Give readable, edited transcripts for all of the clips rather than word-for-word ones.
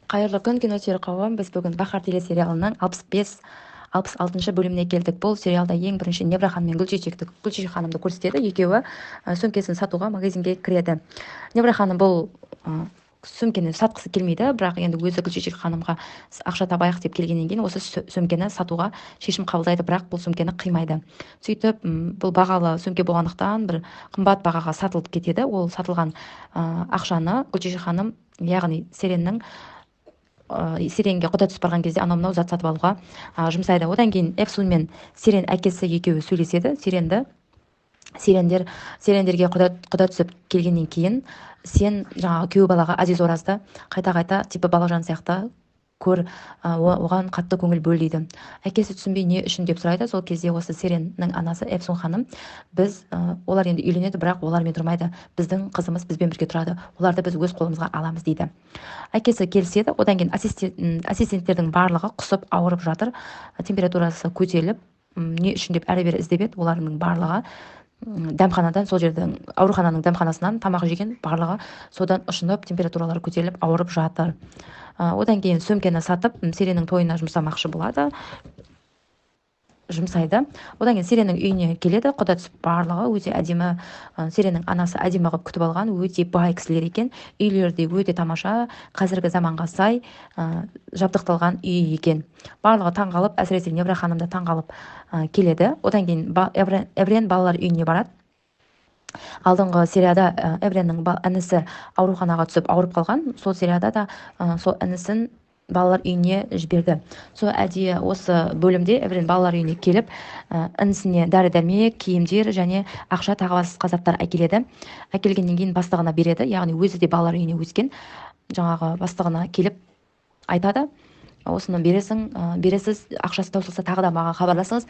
Қайырлы күн, киносүйер қауым. Біз бүгін Бахар телесериалының 65-66 бөліміне келдік. Бұл сериалда ең бірінші Невра ханым мен Гүлчечек ханымды көрсетеді. Екеуі сөмкесін сатуға магазинге кіреді. Невра ханым бұл сөмкені сатқысы келмейді, бірақ енді өзі Гүлчечек ханымға ақша табайық деп келгеннен кейін осы сөмкені сатуға шешім қабылдайды, бірақ бұл сөмкені қимайды. Сөйтіп, бұл бағалы сөмке болғандықтан бір қымбат бағаға сатылып кетеді. Ол сатылған ақшаны Гүлчечек ханым, яғни Сиренге құда түсіп барған кезде анау-мынау зат сатып алуға жұмсайды. Одан кейін Эфсун мен Сирен әкесі екеуі сөйлеседі. Сирендерге құда түсіп келгеннен кейін сен жаңағы күйеу балаға Азиз Оразды қайта типі балажан сияқты көр, оған қатты көңіл бөл дейді. Әкесі түсінбей не үшін деп сұрайды. Сол кезде осы Сиреннің анасы Эфсун ханым, олар енді үйленеді, бірақ олармен тұрмайды. Біздің қызымыз бізбен бірге тұрады. Оларды біз өз қолымызға аламыз дейді. Әкесі келіседі. Одан кейін ассистенттердің барлығы құсып ауырып жатыр. Температурасы көтеріліп, не үшін деп әрі-бері іздеп еді. Олардың барлығы дәмханадан, сол жердің аурухананың дәмханасынан тамақ жеген, барлығы содан ұшынып, температуралары көтеріліп ауырып жатыр. Одан кейін сөмкені сатып, Сиреннің тойына жұмсамақшы болады. Жұмсайды. Одан кейін Сиреннің үйіне келеді. Құда түсіп барлығы өте әдемі, Сиреннің анасы әдемі қылып күтіп алған, өте бай кісілер екен. Үйлері де өте тамаша, қазіргі заманға сай жабдықталған үй екен. Барлығы таңғалып, әсіресе Невра ханым да таңғалып келеді. Одан кейін Эврен балалар үйіне барады. Алдыңғы серияда Эвреннің інісі ауруханаға түсіп ауырып қалған. Сол серияда да сол інісін балалар үйіне жіберді. Сол әдейі осы бөлімде Эврен балалар үйіне келіп, інісіне дәрі-дәрмек, киімдер және ақша тағы басқа заттар әкеледі. Әкелгеннен кейін бастығына береді. Яғни өзі де балалар үйіне өскен. Жаңағы бастығына келіп айтады: осыны бересіз, ақшасы таусылса тағы да маған хабарласыңыз,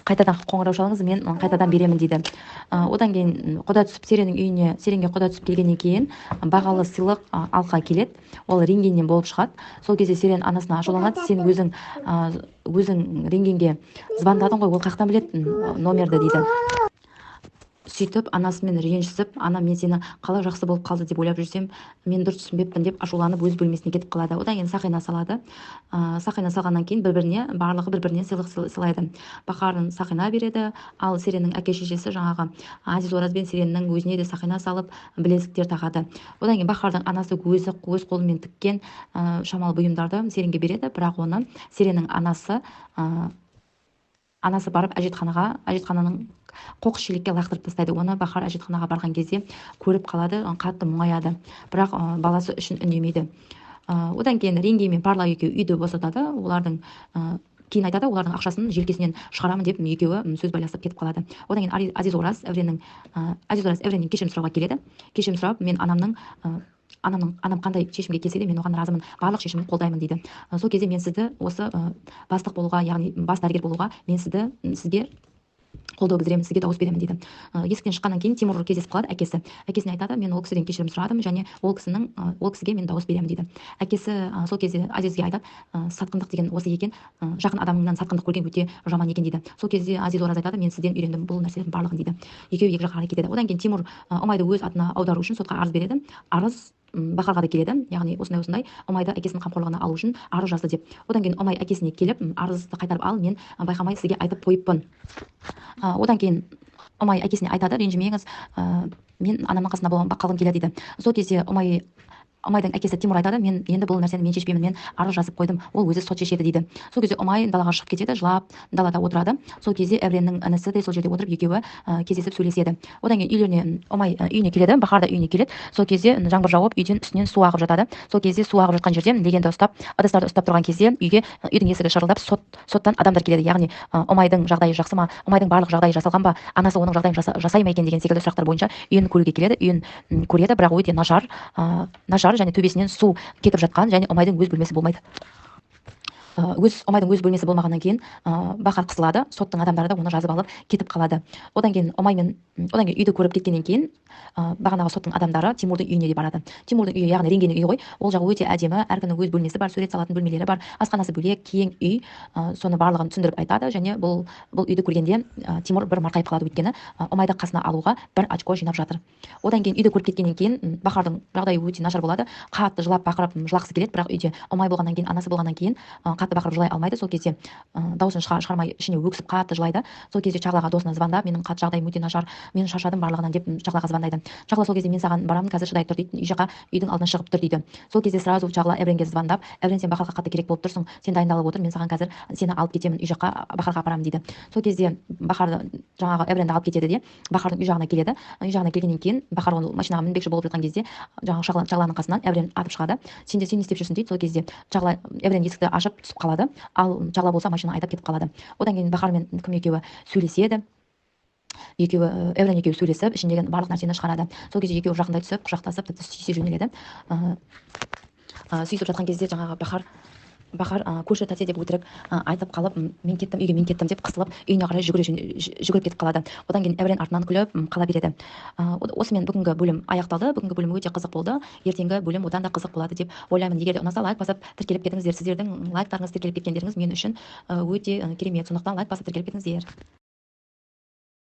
қайтадан қоңырау шалыңыз, мен қайтадан беремін дейді. Одан кейін құда түсіп Сиренге құда түсіп келгеннен кейін бағалы сыйлық алқа келеді. Ол рентгеннен болып шығады. Сол кезде Сирен анасына ашуланады: сен өзің рентгенге звондадың ғой, ол қаяқтан біледі номерді дейді. Сөйтіп анасымен ренжісіп, ана, мен сені қалай жақсы болып қалды деп ойлап жүрсем, мен дұрыс түсінбеппін деп ашуланып өз бөлмесіне кетіп қалады. Одан кейін сақина салады. Сақина салғаннан кейін барлығы бір-біріне сыйлық сыйлайды. Бахарын сақина береді, ал Сиреннің әке-шешесі жаңағы Азиз Ораз бен Сиреннің өзіне де сақина салып, білезіктер тағады. Одан кейін Бахардың анасы өз қолымен тіккен шамалы бұйымдарды Сиренге береді, бірақ оны Сиреннің анасы барып әжетхананың қоқыс шелекке лақтырып тастайды. Оны Бахар әжетханаға барған кезде көріп қалады, қатты мұңаяды, бірақ баласы үшін үндемейді. Одан кейін Ренги мен Парла екеуі үйді босатады. Олардың кейін айтады, олардың ақшасын желкесінен шығарамын деп екеуі сөз байласып кетіп қалады. Одан кейін Азиз Ораз Эвреннен кешірім сұрауға келеді. Кешірім сұрап, мен анам қандай шешімге келсе де мен оған разымын, барлық шешімін қолдаймын дейді. Сол кезде мен сізді осы бастық болуға, яғни бас дәрігер болуға, мен сізге қолдау білдіремін, сізге дауыс беремін дейді. Есіктен шыққаннан кейін Тимур кездесіп қалады. Әкесіне айтады: мен ол кісіден кешірім сұрадым және ол кісіге мен дауыс беремін дейді. Әкесі сол кезде Азизге айтады: сатқындық деген осы екен, жақын адамыңнан сатқындық көрген өте жаман екен дейді. Сол кезде Азиз Ораз айтады: мен сізден үйрендім бұл нәрселердің барлығын дейді. Екеуі екі жаққа қарай кетеді. Одан кейін Тимур Омайды өз атына аудару үшін сотқа арыз береді. Арыз Бахарға да келеді, яғни осындай Омайды әкесінің қамқорлығына алу үшін арыз жазды деп. Одан кейін Омай әкесіне келіп, арызды қайтарып ал, мен байқамай сізге айтып қойыппын. Одан кейін Омай әкесіне айтады: ренжімеңіз, мен анамның қасында қалғым келеді дейді. Сол кезде Омайдың әкесі Тимур айтады: мен енді бұл нәрсені мен шешпеймін, мен арыз жазып қойдым, ол өзі сот шешеді дейді. Сол кезде Омай далаға шығып кетеді, жылап далада отырады. Сол кезде Эвреннің інісі де сол жерде отырып, екеуі кездесіп сөйлеседі. Одан кейін Омай үйіне келеді, Бахар да үйіне келеді. Сол кезде жаңбыр жауып, үйден үстінен су ағып жатады. Сол кезде су ағып жатқан жерде легенді ыдыстарды ұстап тұрған кезде үйдің есігі шырылдап, соттан адамдар келеді. Яғни Омайдың жағдайы жақсы ма, Омайдың барлық жағдайы жасалған ба, анасы оның жағдайын жасай ма екен деген секілді сұрақтар бойынша үйін көруге келеді. Үйін көреді, бірақ өте нашар және төбесінен су кетіп жатқан, және Омайдың өз бөлмесі болмайды. омайдың өз бөлмесі болмағаннан кейін бахар қысылады, соттың адамдары да оны жазып алып кетіп қалады. Одан кейін үйді көріп кеткеннен кейін бағанағы соттың адамдары Тимурдың үйіне де барады. Тимурдың үйі, яғни реңгенің үйі ғой, ол жағы өте әдемі, әркімнің өз бөлмесі бар, сурет салатын бөлмелері бар, асханасы бөлек, кең үй. Соны барлығын түсіндіріп айтады, және бұл үйді көргенде Тимур бір марқайып қалады, өйткені омайды қасына алуға 1 очко жинап жатыр. Одан кейін үйді көріп кеткеннен кейін бахардың жағдайы өте нашар болады, қатты жылап бақырып жылағысы келеді, бірақ үйде омай болғаннан кейін, анасы болғаннан кейін қатты бақырып жылай алмайды. Сол кезде дауысын шығармай ішіне өксіп қатты жылайды. Сол кезде Чағлаға досына звондап, менің қатты жағдайым өте нашар, мен шаршадым барлығынан деп Чағлаға звондайды. Чағла сол кезде мен саған барамын, қазір шыдай тұр дейді, үй жаққа, үйдің алдына шығып тұр дейді. Сол кезде сразу Чағла Эвренге звондап, Эврен, сен Бахарға қатты керек болып тұрсың, сен дайындалып отыр, мен саған қазір сені алып кетемін, үй жаққа, Бахарға апарамын дейді. Сол кезде Бахарды жаңағы Эвренді алып кетеді де Бахардың үй жағына келеді. Үй жағына келгеннен кейін Бахар оны машинаға мінбекші болып жатқан кезде жаңағы Чағланың қасынан Эврен атып шығады. Сен не істеп жүрсің дейді. Сол кезде Чағла Эврен есікті ашып түсіп қалады, ал Чағла болса машина айдап кетіп қалады. Одан кейін Бахар мен кім екеуі сөйлеседі. Эврен екеуі сөйлесіп, ішіндегі барлық нәрсені шығарады. Сол кезде екеуі жақындай түсіп, құшақтасып, тіпті сүйісе жөнеледі. Сүйісіп жатқан кезде жаңағы Бахар көрші тәте деп өтірік айтып қалып, мен кеттім, үйге мен кеттім деп қысылып, үйіне қарай жүгіріп кетіп қалады. Одан кейін Эврен артынан күліп қала береді. Осымен бүгінгі бөлім аяқталды. Бүгінгі бөлім өте қызық болды. Ертеңгі бөлім одан да қызық болады деп ойлаймын. Егер де ұнаса, лайк басып тіркеліп кетіңіздер. Сіздердің лайктарыңыз, тіркеліп кеткендеріңіз мен үшін өте керемет. Сондықтан лайк басып тіркеліп кетіңіздер.